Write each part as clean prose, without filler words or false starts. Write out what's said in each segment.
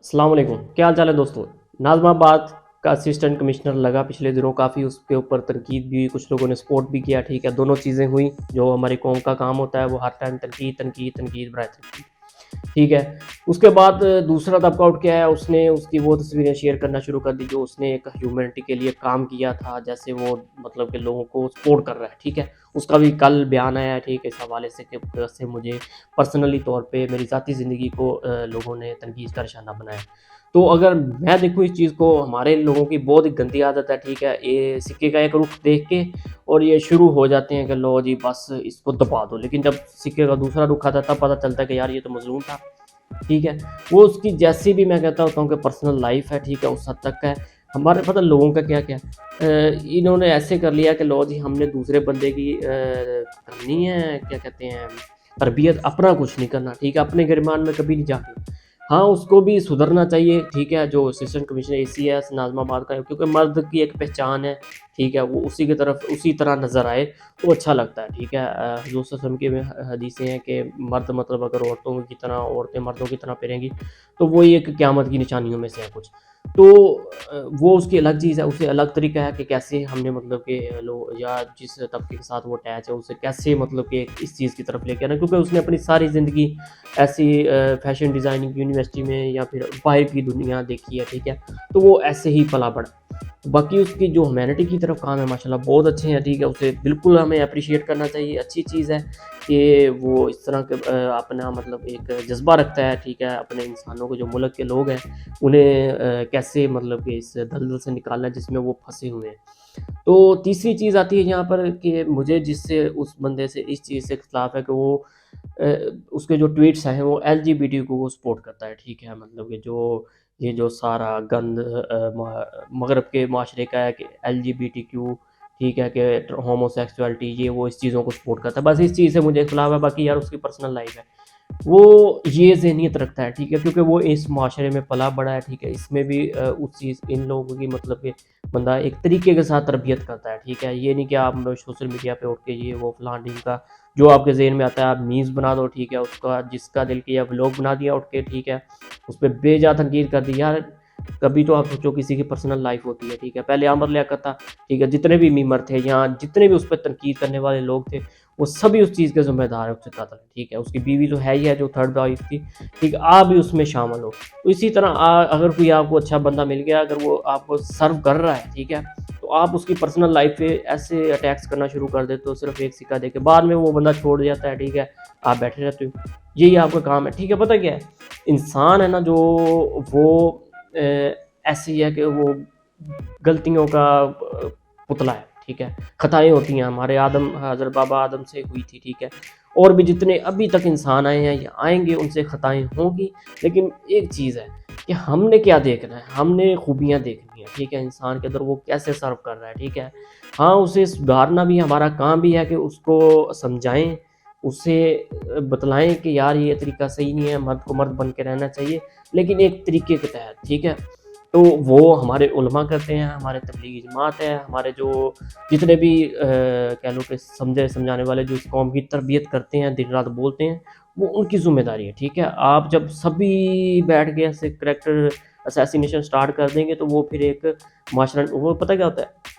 السلام علیکم، کیا حال چال ہے دوستو؟ ناظم آباد کا اسسٹنٹ کمشنر لگا پچھلے دنوں، کافی اس کے اوپر تنقید بھی ہوئی، کچھ لوگوں نے سپورٹ بھی کیا، ٹھیک ہے، دونوں چیزیں ہوئی۔ جو ہماری قوم کا کام ہوتا ہے وہ ہر ٹائم تنقید تنقید تنقید برائے تنقید، ٹھیک ہے۔ اس کے بعد دوسرا طبقہ اٹھ کے آیا، اس نے اس کی وہ تصویریں شیئر کرنا شروع کر دی جو اس نے ایک ہیومینٹی کے لیے کام کیا تھا، جیسے وہ مطلب کہ لوگوں کو سپورٹ کر رہا ہے، ٹھیک ہے۔ اس کا بھی کل بیان آیا ہے، ٹھیک ہے، اس حوالے سے کہ کیسے مجھے پرسنلی طور پہ میری ذاتی زندگی کو لوگوں نے تنقید کا نشانہ بنایا۔ تو اگر میں دیکھوں اس چیز کو، ہمارے لوگوں کی بہت ہی گندی عادت ہے، ٹھیک ہے، یہ سکے کا ایک رخ دیکھ کے اور یہ شروع ہو جاتے ہیں کہ لو جی بس اس کو دبا دو، لیکن جب سکے کا دوسرا رخ آتا ہے تب پتہ چلتا ہے کہ یار یہ تو مظلوم تھا، ٹھیک ہے۔ وہ اس کی جیسی بھی میں کہتا ہوتا ہوں کہ پرسنل لائف ہے، ٹھیک ہے، اس حد تک ہے۔ ہمارے پتہ لوگوں کا کیا کیا انہوں نے ایسے کر لیا کہ لو جی ہم نے دوسرے بندے کی کرنی ہے، کیا کہتے ہیں، تربیت، اپنا کچھ نہیں کرنا، ٹھیک ہے، اپنے گرمان میں کبھی نہیں جانا۔ ہاں اس کو بھی سدھرنا چاہیے، ٹھیک ہے، جو اسسٹنٹ کمشنر اے سی ہے ناظم آباد کا ہے، کیونکہ مرد کی ایک پہچان ہے، ٹھیک ہے، وہ اسی کی طرف اسی طرح نظر آئے تو اچھا لگتا ہے، ٹھیک ہے۔ حضور صلی اللہ علیہ وسلم کی حدیثیں ہیں کہ مرد مطلب اگر عورتوں کی طرح، عورتیں مردوں کی طرح پھریں گی تو وہی ایک قیامت کی نشانیوں میں سے ہے کچھ، تو وہ اس کی الگ چیز ہے، اسے الگ طریقہ ہے کہ کیسے ہم نے مطلب کہ یا جس طبقے کے ساتھ وہ اٹیچ ہے اسے کیسے مطلب کہ اس چیز کی طرف لے کے آنا، کیونکہ اس نے اپنی ساری زندگی ایسی فیشن ڈیزائننگ یونیورسٹی میں یا پھر باہر کی دنیا دیکھی ہے، ٹھیک ہے، تو وہ ایسے ہی پلا بڑھا۔ باقی اس کی جو ہیومینٹی کی طرف کام ہے ماشاءاللہ بہت اچھے ہیں، ٹھیک ہے، اسے بالکل ہمیں اپریشیٹ کرنا چاہیے، اچھی چیز ہے کہ وہ اس طرح کے اپنا مطلب ایک جذبہ رکھتا ہے، ٹھیک ہے، اپنے انسانوں کو، جو ملک کے لوگ ہیں انہیں کیسے مطلب کہ اس دلدل سے نکالنا جس میں وہ پھنسے ہوئے ہیں۔ تو تیسری چیز آتی ہے یہاں پر کہ مجھے جس سے اس بندے سے اس چیز سے اختلاف ہے کہ وہ اس کے جو ٹویٹس ہیں وہ ایل جی بی ٹی کو وہ سپورٹ کرتا ہے، ٹھیک ہے، مطلب کہ یہ جو سارا گند مغرب کے معاشرے کا ہے کہ L G B T Q, ٹھیک ہے، کہ ہومو سیکسولیٹی، یہ وہ اس چیزوں کو سپورٹ کرتا ہے، بس اس چیز سے مجھے اختلاف ہے۔ باقی یار اس کی پرسنل لائف ہے، وہ یہ ذہنیت رکھتا ہے، ٹھیک ہے، کیونکہ وہ اس معاشرے میں پلا بڑا ہے، ٹھیک ہے، اس میں بھی اس چیز ان لوگوں کی مطلب کہ بندہ ایک طریقے کے ساتھ تربیت کرتا ہے، ٹھیک ہے، یہ نہیں کہ آپ سوشل میڈیا پہ اٹھ کے یہ وہ فلاں ڈیم کا جو آپ کے ذہن میں آتا ہے آپ میمز بنا دو، ٹھیک ہے، اس کا جس کا دل کیا ولاگ بنا دیا اٹھ کے، ٹھیک ہے، اس پہ بے جا تنقید کر دی۔ یار کبھی تو آپ سوچو کسی کی پرسنل لائف ہوتی ہے، ٹھیک ہے، پہلے عامر لیاقت تھا، ٹھیک ہے، جتنے بھی میمر تھے یا جتنے بھی اس پہ تنقید کرنے والے لوگ تھے وہ سبھی اس چیز کے ذمہ دار ہے، اس سے قاتل ہے، ٹھیک ہے، اس کی بیوی تو ہے ہی ہے جو تھرڈ وائف تھی، ٹھیک ہے، آپ بھی اس میں شامل ہو۔ تو اسی طرح اگر کوئی آپ کو اچھا بندہ مل گیا، اگر وہ آپ کو سرو کر رہا ہے، ٹھیک ہے، تو آپ اس کی پرسنل لائف پہ ایسے اٹیکس کرنا شروع کر دیتے ہو صرف ایک سکہ دے کے، بعد میں وہ بندہ چھوڑ جاتا ہے، ٹھیک ہے، آپ بیٹھے رہتے ہو، یہی آپ کا کام ہے، ٹھیک ہے۔ پتہ کیا ہے، انسان ہے نا جو وہ ایسے ہی ہے کہ وہ غلطیوں کا پتلا ہے، ٹھیک ہے، خطائیں ہوتی ہیں، ہمارے آدم حضرت بابا آدم سے ہوئی تھی، ٹھیک ہے، اور بھی جتنے ابھی تک انسان آئے ہیں یا آئیں گے ان سے خطائیں ہوں گی، لیکن ایک چیز ہے کہ ہم نے کیا دیکھنا ہے، ہم نے خوبیاں دیکھنی ہیں، ٹھیک ہے، انسان کے اندر وہ کیسے سرو کر رہا ہے، ٹھیک ہے، ہاں اسے سدھارنا بھی ہمارا کام بھی ہے کہ اس کو سمجھائیں، اسے بتلائیں کہ یار یہ طریقہ صحیح نہیں ہے، مرد کو مرد بن کے رہنا چاہیے لیکن ایک طریقے کے تحت، ٹھیک ہے۔ تو وہ ہمارے علماء کرتے ہیں، ہمارے تبلیغی جماعت ہے، ہمارے جو جتنے بھی کہہ لو کہ سمجھانے والے جو اس قوم کی تربیت کرتے ہیں، دن رات بولتے ہیں، وہ ان کی ذمہ داری ہے، ٹھیک ہے۔ آپ جب سبھی بیٹھ کے ایسے کریکٹر اسیسینیشن سٹارٹ کر دیں گے تو وہ پھر ایک معاشرہ، وہ پتہ کیا ہوتا ہے،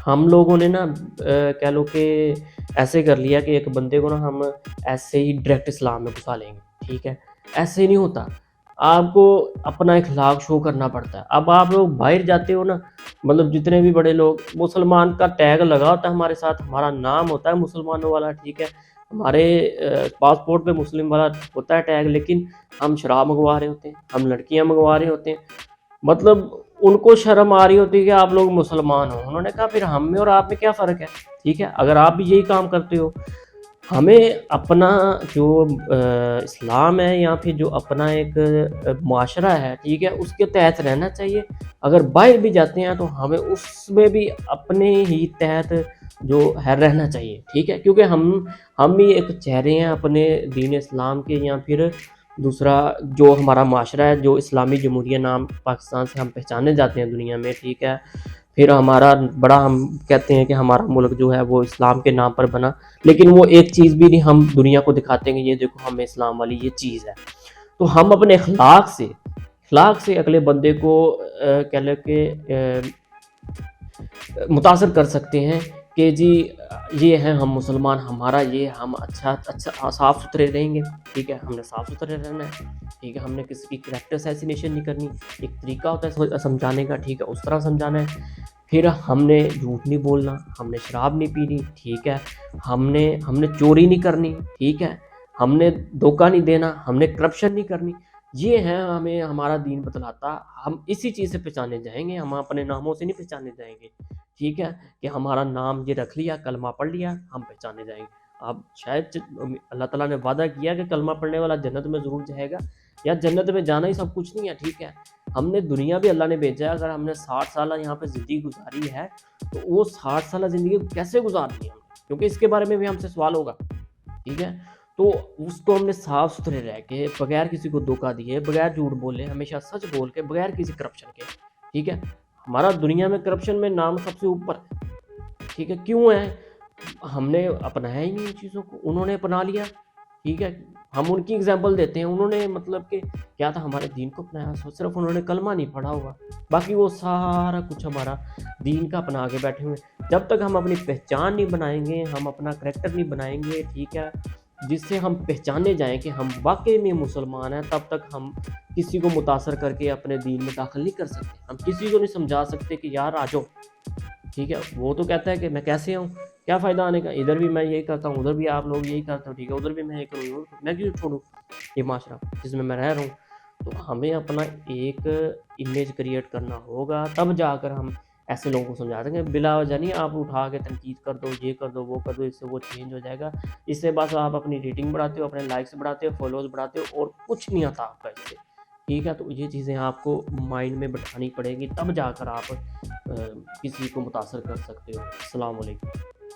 ہم لوگوں نے نا کہہ لو کہ ایسے کر لیا کہ ایک بندے کو نا ہم ایسے ہی ڈائریکٹ اسلام میں گھسا لیں گے، ٹھیک ہے، ایسے نہیں ہوتا، آپ کو اپنا اخلاق شو کرنا پڑتا ہے۔ اب آپ لوگ باہر جاتے ہو نا، مطلب جتنے بھی بڑے لوگ، مسلمان کا ٹیگ لگا ہوتا ہے ہمارے ساتھ، ہمارا نام ہوتا ہے مسلمانوں والا، ٹھیک ہے، ہمارے پاسپورٹ پہ مسلم والا ہوتا ہے ٹیگ، لیکن ہم شراب منگوا رہے ہوتے ہیں، ہم لڑکیاں منگوا رہے ہوتے ہیں، مطلب ان کو شرم آ رہی ہوتی ہے کہ آپ لوگ مسلمان ہو، انہوں نے کہا پھر ہم میں اور آپ میں کیا فرق ہے، ٹھیک ہے، اگر آپ بھی یہی کام کرتے ہو، ہمیں اپنا جو اسلام ہے یا پھر جو اپنا ایک معاشرہ ہے، ٹھیک ہے، اس کے تحت رہنا چاہیے۔ اگر باہر بھی جاتے ہیں تو ہمیں اس میں بھی اپنے ہی تحت جو ہے رہنا چاہیے، ٹھیک ہے، کیونکہ ہم بھی ایک چہرے ہیں اپنے دین اسلام کے، یا پھر دوسرا جو ہمارا معاشرہ ہے، جو اسلامی جمہوریہ نام پاکستان سے ہم پہچانے جاتے ہیں دنیا میں، ٹھیک ہے، پھر ہمارا بڑا، ہم کہتے ہیں کہ ہمارا ملک جو ہے وہ اسلام کے نام پر بنا، لیکن وہ ایک چیز بھی نہیں ہم دنیا کو دکھاتے ہیں کہ یہ دیکھو ہمیں اسلام والی یہ چیز ہے۔ تو ہم اپنے اخلاق سے اخلاق سے اگلے بندے کو کہہ لیں کہ متاثر کر سکتے ہیں کہ جی یہ ہیں ہم مسلمان، ہمارا یہ ہم اچھا صاف ستھرے رہیں گے، ٹھیک ہے، ہم نے صاف ستھرے رہنا ہے، ٹھیک ہے، ہم نے کسی کی کریکٹر اسیسینیشن نہیں کرنی، ایک طریقہ ہوتا ہے سمجھانے کا، ٹھیک ہے، اس طرح سمجھانا ہے۔ پھر ہم نے جھوٹ نہیں بولنا، ہم نے شراب نہیں پینی، ٹھیک ہے، ہم نے چوری نہیں کرنی، ٹھیک ہے، ہم نے دھوکہ نہیں دینا، ہم نے کرپشن نہیں کرنی۔ یہ ہے ہمیں ہمارا دین بتلاتا، ہم اسی چیز سے پہچانے جائیں گے، ہم اپنے ناموں سے نہیں پہچانے جائیں گے، ٹھیک ہے، کہ ہمارا نام یہ رکھ لیا، کلمہ پڑھ لیا، ہم پہچانے جائیں گے۔ اب شاید اللہ تعالیٰ نے وعدہ کیا کہ کلمہ پڑھنے والا جنت میں ضرور جائے گا، یا جنت میں جانا ہی سب کچھ نہیں ہے، ٹھیک ہے، ہم نے دنیا بھی اللہ نے بھیجا ہے، اگر ہم نے 60 سالہ یہاں پہ زندگی گزاری ہے تو وہ 60 سالہ زندگی کیسے گزارنی ہے، کیونکہ اس کے بارے میں بھی ہم سے سوال ہوگا، ٹھیک ہے، تو اس کو ہم نے صاف ستھرے رہ کے، بغیر کسی کو دھوکہ دیے، بغیر جھوٹ بولے، ہمیشہ سچ بول کے، بغیر کسی کرپشن کے، ٹھیک ہے۔ ہمارا دنیا میں کرپشن میں نام سب سے اوپر ہے، ٹھیک ہے، کیوں ہے؟ ہم نے اپنایا ہی نہیں ان چیزوں کو، انہوں نے اپنا لیا، ٹھیک ہے، ہم ان کی اگزامپل دیتے ہیں، انہوں نے مطلب کہ کیا تھا، ہمارے دین کو اپنایا، صرف انہوں نے کلمہ نہیں پڑھا ہوا، باقی وہ سارا کچھ ہمارا دین کا اپنا کے بیٹھے ہوئے۔ جب تک ہم اپنی پہچان نہیں بنائیں گے، ہم اپنا کریکٹر نہیں بنائیں گے، ٹھیک ہے، جس سے ہم پہچانے جائیں کہ ہم واقعی میں مسلمان ہیں، تب تک ہم کسی کو متاثر کر کے اپنے دین میں داخل نہیں کر سکتے، ہم کسی کو نہیں سمجھا سکتے کہ یار آ جاؤ، ٹھیک ہے، وہ تو کہتا ہے کہ میں کیسے آؤں، کیا فائدہ آنے کا، ادھر بھی میں یہی کرتا ہوں، ادھر بھی آپ لوگ یہی کرتے ہو، ٹھیک ہے، ادھر بھی میں یہ کروں، میں کیوں چھوڑوں یہ معاشرہ جس میں رہ رہا ہوں۔ تو ہمیں اپنا ایک امیج کریٹ کرنا ہوگا، تب جا کر ہم ایسے لوگوں کو سمجھا دیں گے۔ بلا وجہ نہیں آپ اٹھا کے تنقید کر دو، یہ کر دو، وہ کر دو، اس سے وہ چینج ہو جائے گا، اس سے بس آپ اپنی ریٹنگ بڑھاتے ہو، اپنے لائکس بڑھاتے ہو، فالوز بڑھاتے ہو، اور کچھ نہیں آتا آپ کا اس سے، ٹھیک ہے۔ تو یہ چیزیں آپ کو مائنڈ میں بٹھانی پڑے گی، تب جا کر آپ کسی کو متاثر کر سکتے ہو۔ السلام علیکم۔